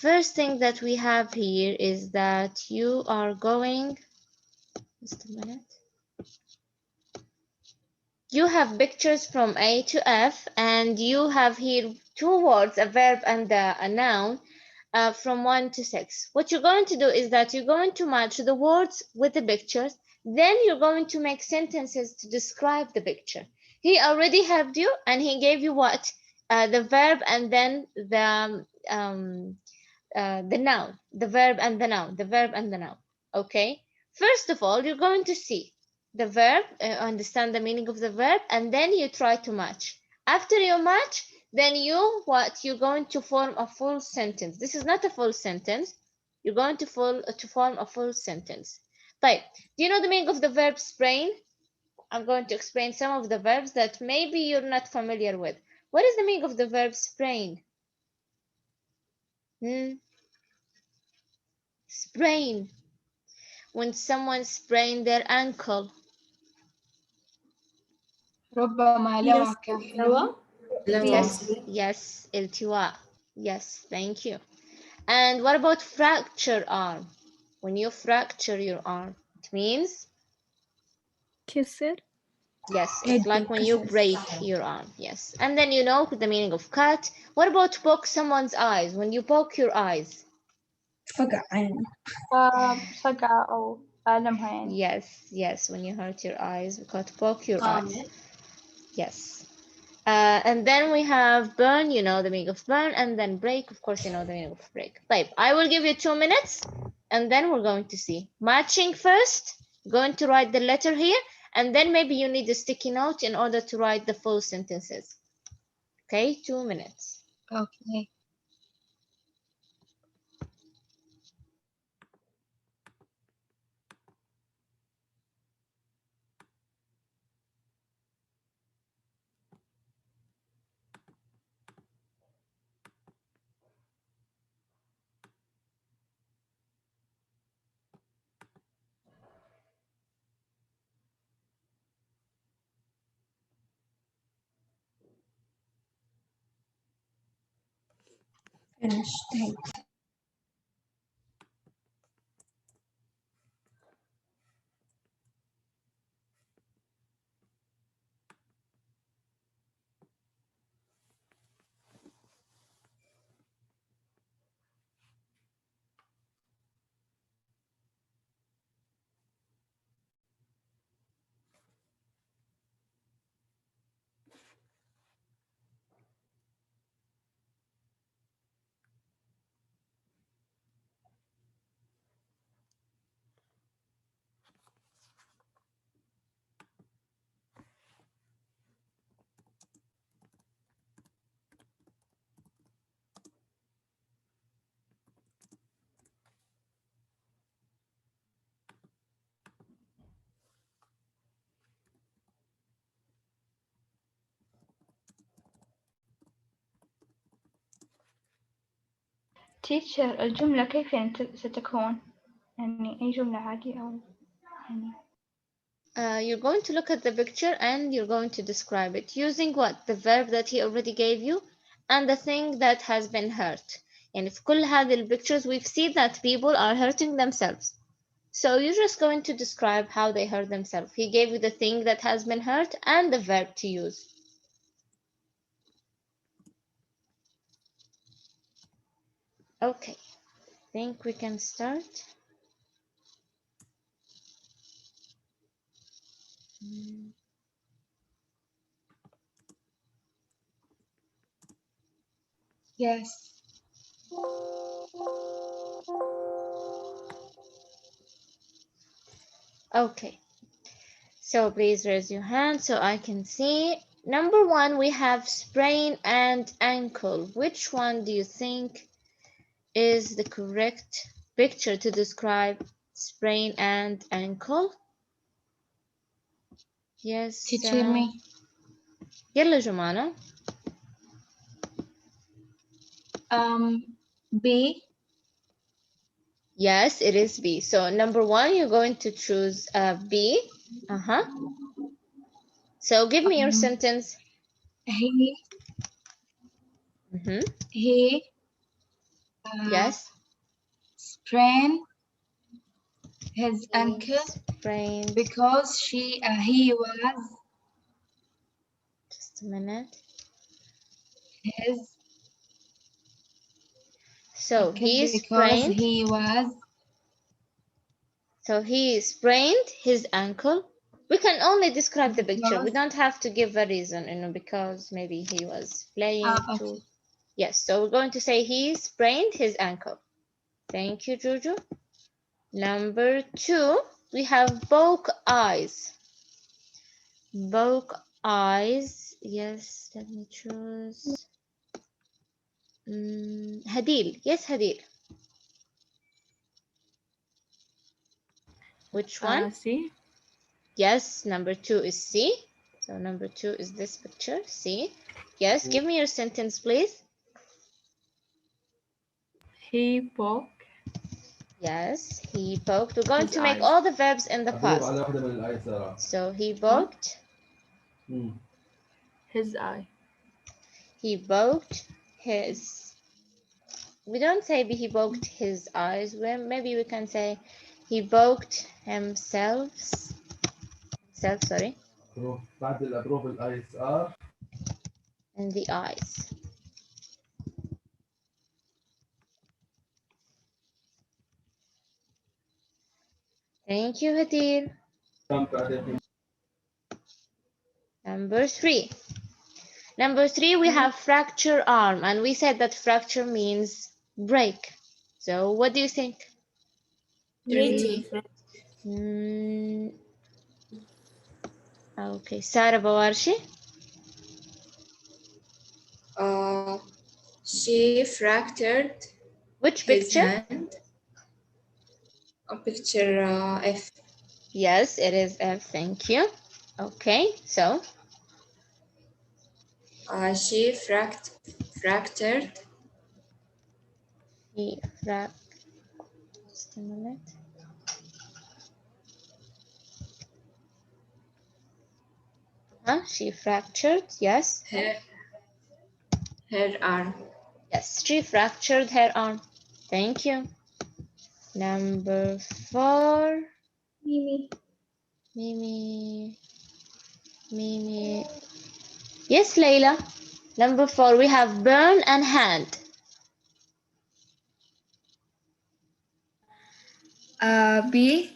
first thing that we have here is that you are going, just a minute. You have pictures from A to F, and you have here two words, a verb and a noun, from 1 to 6. What you're going to do is that you're going to match the words with the pictures. Then you're going to make sentences to describe the picture. He already helped you, and he gave you what? The verb and then the noun, the verb and the noun, the verb and the noun. Okay. First of all, you're going to see the verb, understand the meaning of the verb, and then you try to match. After you match, then you're going to form a full sentence. This is not a full sentence. You're going to form a full sentence. Right. Do you know the meaning of the verb sprain? I'm going to explain some of the verbs that maybe you're not familiar with. What is the meaning of the verb sprain? Sprain. When someone sprained their ankle. ربما لوى. Yes, التواء. Yes, thank you. And what about fracture arm? When you fracture your arm, it means? كسر. Yes, it's like when you break your arm. Yes. And then you know the meaning of cut. What about poke someone's eyes? When you poke your eyes? فقع عين. صقع أو ألمها يعني. Yes, when you hurt your eyes, we call it poke your eyes. Yes. And then we have burn, you know the meaning of burn, and then break, of course, you know the meaning of break. Right, I will give you 2 minutes, and then we're going to see. Matching first, going to write the letter here, and then maybe you need a sticky note in order to write the full sentences. Okay, 2 minutes. Okay. Finished. تيتشر الجملة كيف ستكون؟ يعني أي جملة عادية أو يعني You're going to look at the picture and you're going to describe it using what? The verb that he already gave you and the thing that has been hurt. And في كل هذه الpictures we've seen that people are hurting themselves. So you're just going to describe how they hurt themselves. He gave you the thing that has been hurt and the verb to use. Okay, I think we can start. Yes. Okay, so please raise your hand so I can see. Number 1, we have sprain and ankle. Which one do you think is the correct picture to describe sprain and ankle? Yes. Teacher me. يلا جمانة. B. Yes, it is B. So number 1, you're going to choose B. So give me your sentence. He Yes. sprained his He ankle sprained. because he was Just a minute. his So ankle he because sprained. he was So he sprained his ankle. We can only describe the picture. We because don't have to give a reason, because maybe he was playing okay. too. Yes, so we're going to say he sprained his ankle. Thank you, Juju. Number 2, we have both eyes. Both eyes. Yes, let me choose. Hadil. Yes, Hadil. Which one? C. Yes, number 2 is C. So number 2 is this picture, C. Yes, give me your sentence, please. He poked Yes, he poked. We're going his to make eyes. all the verbs in the past. So he poked. His eye. He poked his. We don't say he poked his eyes. Well, maybe we can say he poked himself. Sorry. In the eyes. Thank you, Hadil. Number 3. Number 3, we have fracture arm, and we said that fracture means break. So what do you think? Treaty. Okay, Sarah Bawarshi. She fractured Which his picture? hand. Picture F. Yes, it is F. Thank you. Okay, so She fractured he just a minute. She fractured. Yes. her arm. Yes, she fractured her arm. Thank you. Number 4. Mimi. Mimi. Yes, Layla. Number 4, we have burn and hand. B.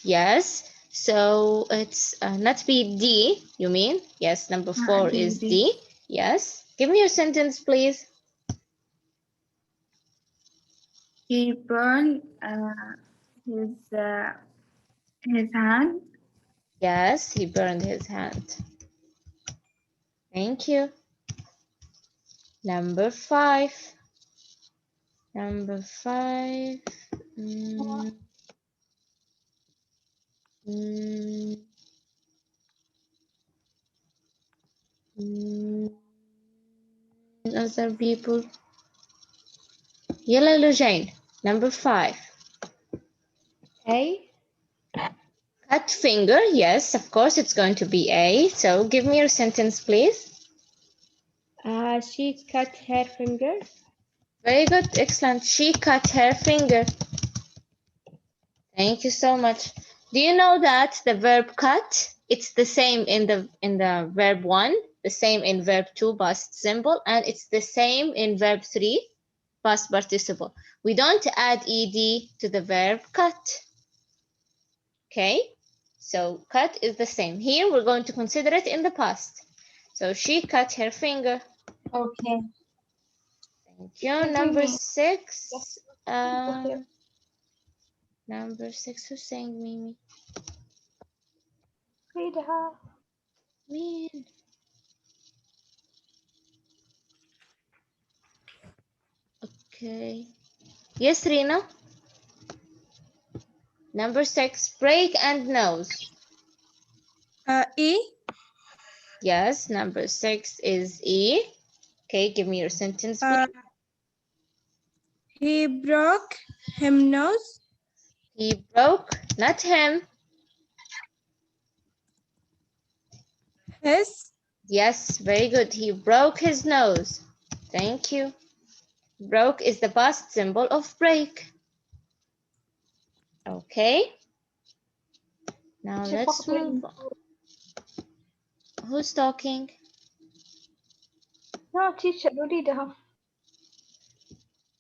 Yes. So it's not B, D, you mean? Yes, number 4 is D. Yes. Give me your sentence, please. He burned his hand. Yes, he burned his hand. Thank you. Number 5. Number 5. Other people. Yellow Lujane. Number 5. A. Cut finger. Yes, of course it's going to be A. So give me your sentence, please. She cut her finger. Very good. Excellent. She cut her finger. Thank you so much. Do you know that the verb cut, it's the same in the verb 1, the same in verb 2 past simple, and it's the same in verb 3 past participle. We don't add ed to the verb cut. Okay? So cut is the same. Here we're going to consider it in the past. So she cut her finger. Okay. Thank you. Number 6. Number 6, who's saying Mimi? ريدها. Mean. Okay. Yes, Rina. Number 6, break and nose. E. Yes, number 6 is E. Okay, give me your sentence, please. He broke him nose. He broke, not him. His. Yes, very good. He broke his nose. Thank you. Broke is the past symbol of break. Okay. Now let's move on. Who's talking? No, teacher, أريدها.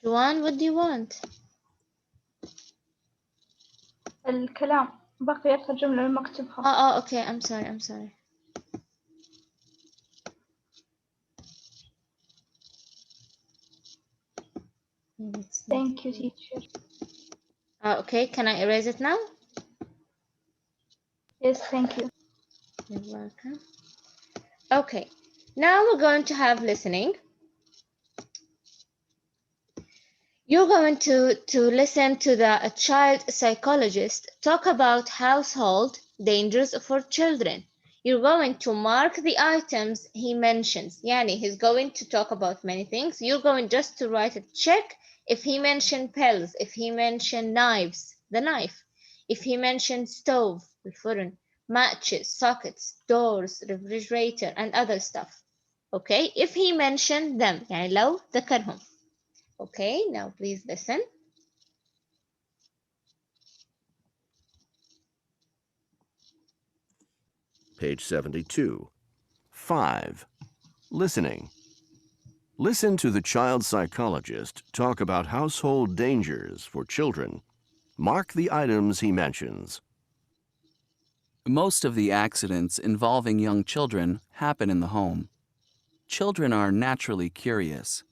Juan, what do you want? الكلام بقي آخر جملة لما أكتبها. Oh, okay. I'm sorry. Thank you, teacher. Okay, can I erase it now? Yes, thank you. You're welcome. Okay, now we're going to have listening. You're going to listen to a child psychologist talk about household dangers for children. You're going to mark the items he mentions. Yani, he's going to talk about many things. You're going just to write a check if he mentioned pills, if he mentioned knives, the knife, if he mentioned stove, الفرن, matches, sockets, doors, refrigerator, and other stuff. Okay, if he mentioned them, يعني لو ذكرهم. Okay, now please listen. Page 72. 5. Listening. Listen to the child psychologist talk about household dangers for children. Mark the items he mentions. Most of the accidents involving young children happen in the home. Children are naturally curious.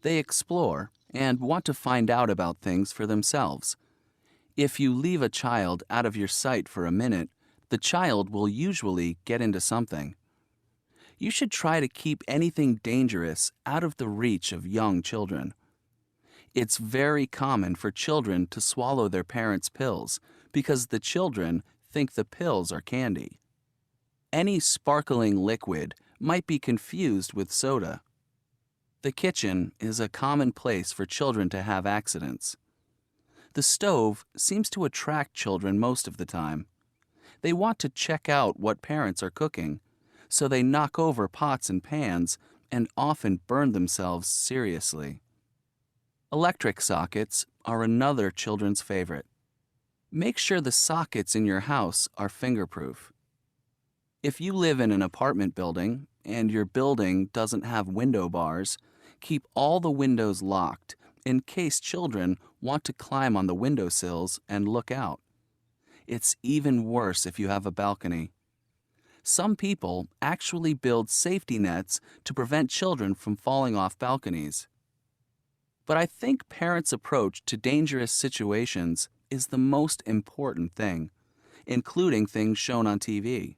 They explore and want to find out about things for themselves. If you leave a child out of your sight for a minute, the child will usually get into something. You should try to keep anything dangerous out of the reach of young children. It's very common for children to swallow their parents' pills because the children think the pills are candy. Any sparkling liquid might be confused with soda. The kitchen is a common place for children to have accidents. The stove seems to attract children most of the time. They want to check out what parents are cooking, so they knock over pots and pans and often burn themselves seriously. Electric sockets are another children's favorite. Make sure the sockets in your house are fingerproof. If you live in an apartment building and your building doesn't have window bars, keep all the windows locked in case children want to climb on the windowsills and look out. It's even worse if you have a balcony. Some people actually build safety nets to prevent children from falling off balconies. But I think parents' approach to dangerous situations is the most important thing, including things shown on TV.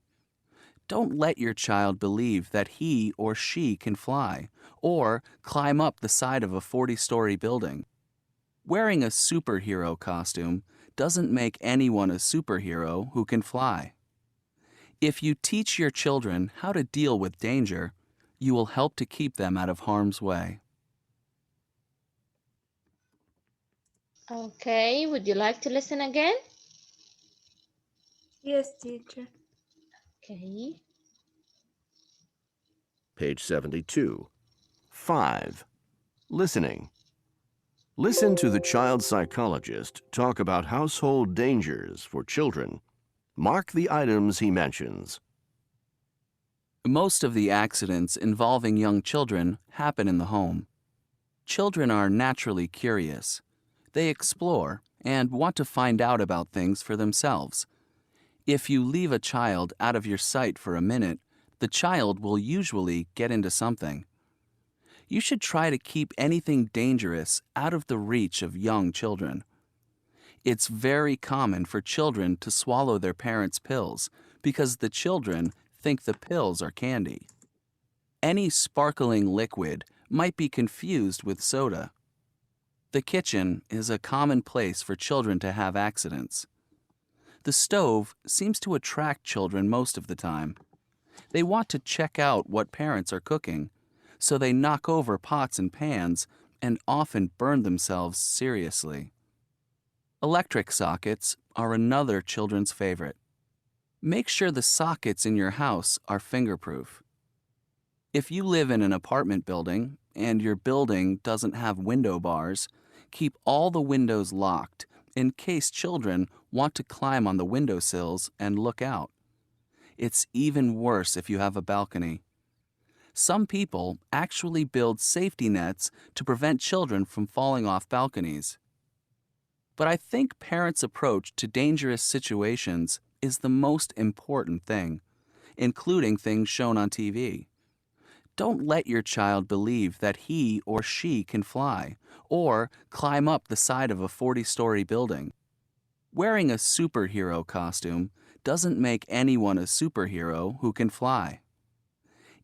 Don't let your child believe that he or she can fly or climb up the side of a 40-story building. Wearing a superhero costume doesn't make anyone a superhero who can fly. If you teach your children how to deal with danger, you will help to keep them out of harm's way. Okay, would you like to listen again? Yes, teacher. Okay. Page 72. 5. Listening. Listen to the child psychologist talk about household dangers for children. Mark the items he mentions. Most of the accidents involving young children happen in the home. Children are naturally curious. They explore and want to find out about things for themselves. If you leave a child out of your sight for a minute, the child will usually get into something. You should try to keep anything dangerous out of the reach of young children. It's very common for children to swallow their parents' pills because the children think the pills are candy. Any sparkling liquid might be confused with soda. The kitchen is a common place for children to have accidents. The stove seems to attract children most of the time. They want to check out what parents are cooking, so they knock over pots and pans and often burn themselves seriously. Electric sockets are another children's favorite. Make sure the sockets in your house are fingerproof. If you live in an apartment building and your building doesn't have window bars, keep all the windows locked in case children want to climb on the windowsills and look out. It's even worse if you have a balcony. Some people actually build safety nets to prevent children from falling off balconies. But I think parents' approach to dangerous situations is the most important thing, including things shown on TV. Don't let your child believe that he or she can fly or climb up the side of a 40-story building. Wearing a superhero costume doesn't make anyone a superhero who can fly.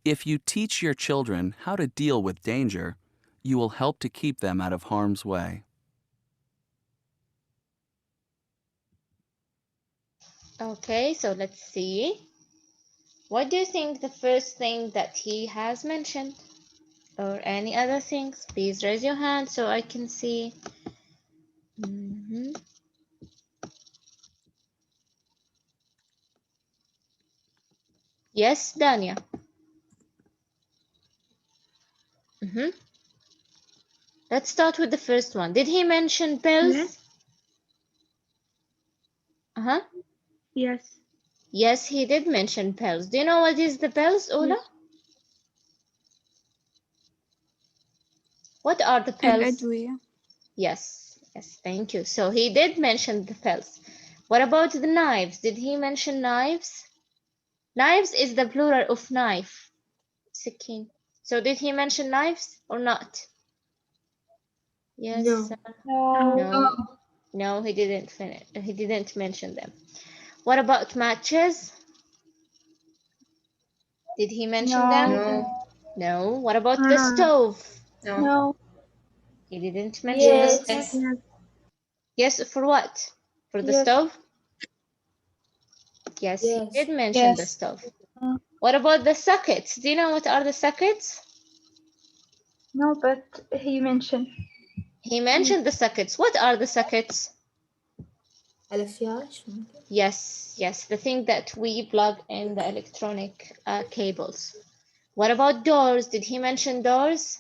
If you teach your children how to deal with danger, you will help to keep them out of harm's way. Okay, so let's see. What do you think the first thing that he has mentioned? Or any other things? Please raise your hand so I can see. Mhm. Yes, Dania. Mhm. Let's start with the first one. Did he mention pills? Yes. Uh-huh. Yes. Yes, he did mention pills. Do you know what is the pills, Ola? Yes. What are the pills? الأدوية. Yes, yes, thank you. So he did mention the pills. What about the knives? Did he mention knives? Knives is the plural of knife. Sikin. So did he mention knives or not? Yes. No. No. No, he didn't finish. He didn't mention them. What about matches? Did he mention them? No. No. What about No. the No. stove? No. He didn't mention the stove. Yes. Yes, for what? For the Yes. stove? Yes, he Yes. did mention the Yes. stove. What about the sockets? Do you know what are the sockets? No, but he mentioned. He mentioned the sockets. What are the sockets? الفياش. Yes, yes, the thing that we plug in the electronic cables. What about doors? Did he mention doors?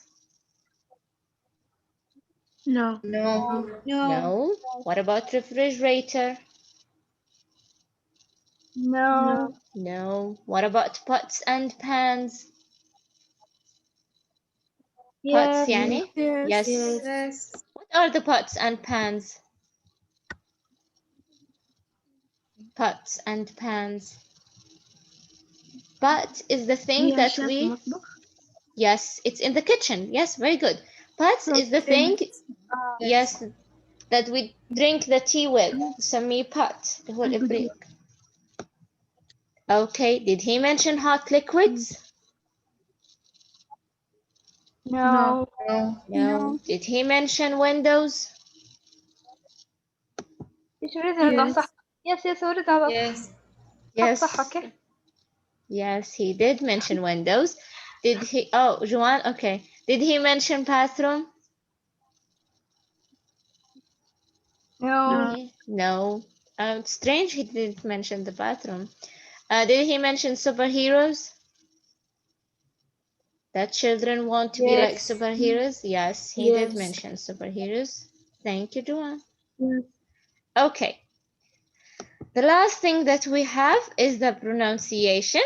No. No. No. What about refrigerator? No. No. What about pots and pans? Pots, Yes. يعني? Yes. Yes. Yes. What are the pots and pans? Pots and pans. Pot is the thing that we... Yes, it's in the kitchen. Yes, very good. Pots is the thing, yes, that we drink the tea with. نسميه pot. هو الإبريق. Okay, did he mention hot liquids? No. No. No. Did he mention windows? ايش اريد هذا صح؟ يس اريد هذا Yes. Yes. صح اوكي. Yes, he did mention windows. Did he? Oh, Joanne, okay. Did he mention bathroom? No. No. Strange he didn't mention the bathroom. Did he mention superheroes? That children want to be like Yes. superheroes? Yes, he did Yes. mention superheroes. Thank you, Joanne. Yes. Okay. The last thing that we have is the pronunciation.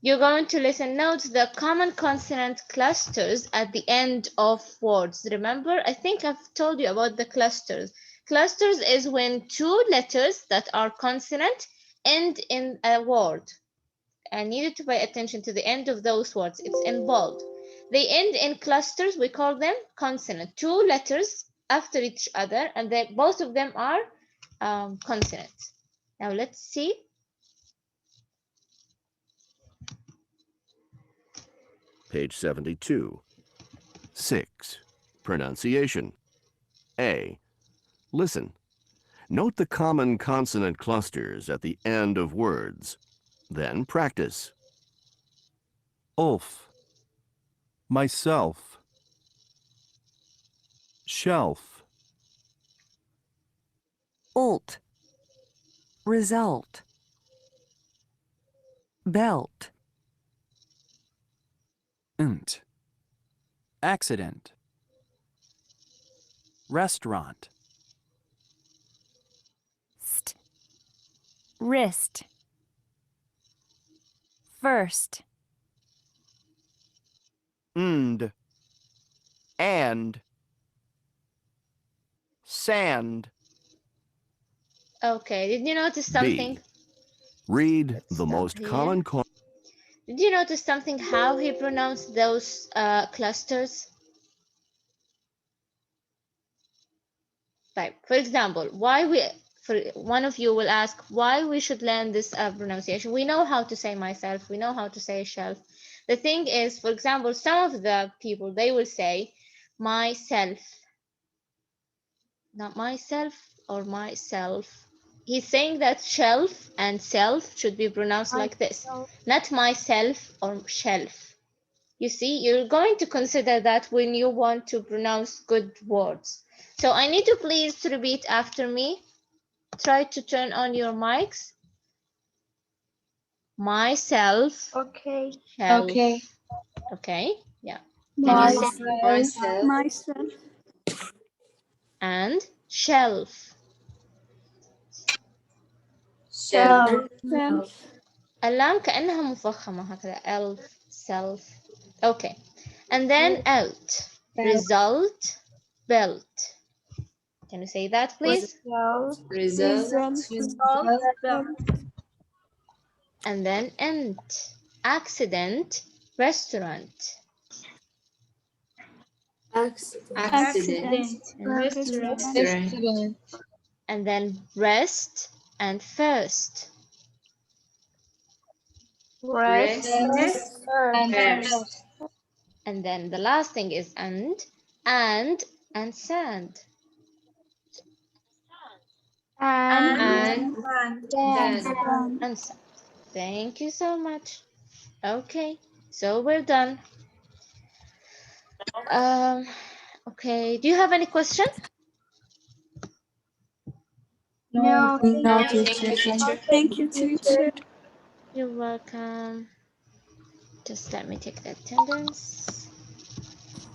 You're going to listen now to the common consonant clusters at the end of words. Remember, I think I've told you about the clusters. Clusters is when two letters that are consonant end in a word. I needed to pay attention to the end of those words. It's in bold. They end in clusters. We call them consonant. Two letters after each other, and both of them are consonants. Now let's see. Page 72. 6. Pronunciation. A. Listen. Note the common consonant clusters at the end of words. Then practice. Ulf, myself, shelf, Ult, result, belt, nt, accident, restaurant, Wrist. First. and, sand. Okay, did you notice something? B. Read Let's the stop most here. common Did you notice something how he pronounced those clusters? Like, for example, one of you will ask why we should learn this pronunciation. We know how to say myself, we know how to say shelf. The thing is, for example, some of the people, they will say myself, not myself or myself. He's saying that shelf and self should be pronounced like this, not myself or shelf. You see, you're going to consider that when you want to pronounce good words. So I need you please to repeat after me. Try to turn on your mics. Myself. Okay. Shelf. Okay. Yeah. Can you say Myself. and shelf? Self. اللام كأنها مفخمة هكذا. Elf. Self. Okay. And then out. Result. Belt. Can you say that, please? Result. And then end. Accident. Restaurant. Accident. Restaurant. And then rest and first. And then the last thing is and sand. And sand. Thank you so much. Okay, so we're done. Okay, do you have any question? No, Thank you, teacher. You're welcome. Just let me take the attendance.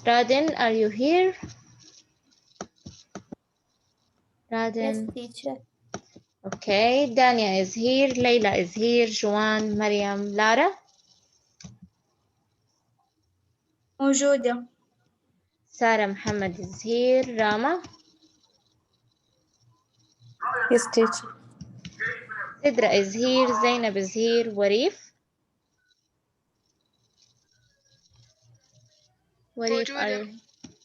Radin, are you here? Radin. Yes, teacher. Okay, Dania is here, Leila is here, Joanne, Mariam, Lara. موجودة. Sarah Muhammad is here, Rama. Yes, teacher. Sidra is here, Zainab is here, Warif. Warif, are you?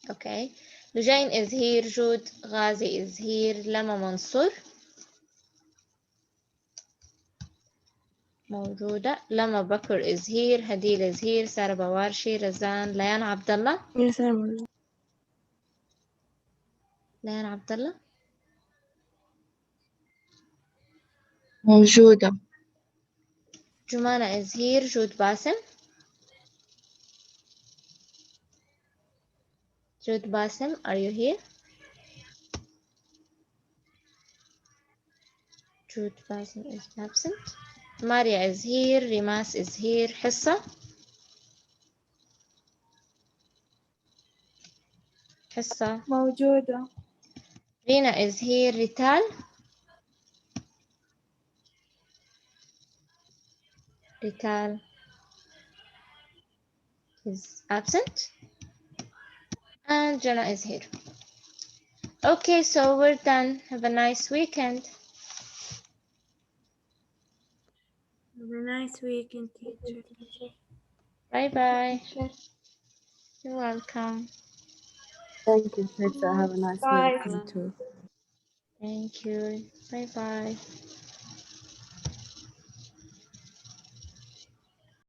Okay. Lujain is here, Jude Ghazi is here, Lama Mansour. موجودة. Lama Bakr is here, Hadil is here, Sarah Bawarshi, Razan, Layan Abdullah. Yes, I'm Layan Abdullah. موجودة. Jumana is here, Jude Basim. Jude Basim, are you here? Jude Basim is absent. Maria is here, Rimas is here, Hissa. Hissa. موجودة. Rina is here, Rital. Rital is absent. And Jana is here. Okay, so we're done. Have a nice weekend. Have a nice weekend, teacher. Bye-bye. You're welcome. Thank you, teacher. Have a nice weekend too. Thank you. Bye-bye.